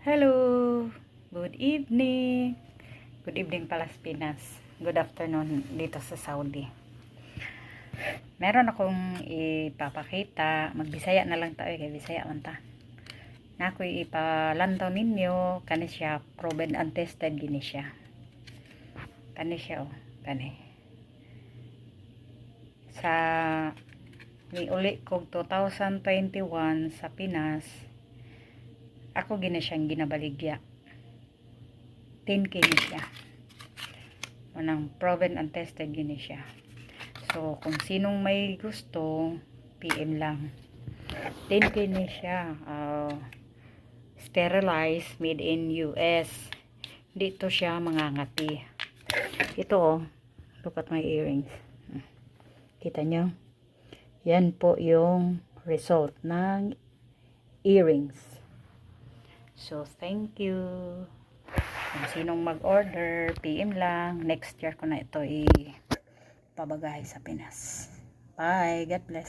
Hello! Good evening! Good evening pala sa Pinas. Good afternoon dito sa Saudi. Meron akong ipapakita. Magbisaya na lang tayo kay Bisaya man ta. Na ako ipalantaw ninyo. Kani siya, proven and tested gini siya. Kani siya kani. Sa niuli kog 2021 sa Pinas, ako gina siyang ginabaligya. 10K ni siya. Manang proven and tested gini siya. So, kung sinong may gusto, PM lang. 10K ni siya. Sterilized, made in US. Dito siya mangangati. Ito look at my earrings. Kita nyo? Yan po yung result ng earrings. So, thank you. Kung sinong mag-order, PM lang. Next year ko na ito ipabagay sa Pinas. Bye. God bless.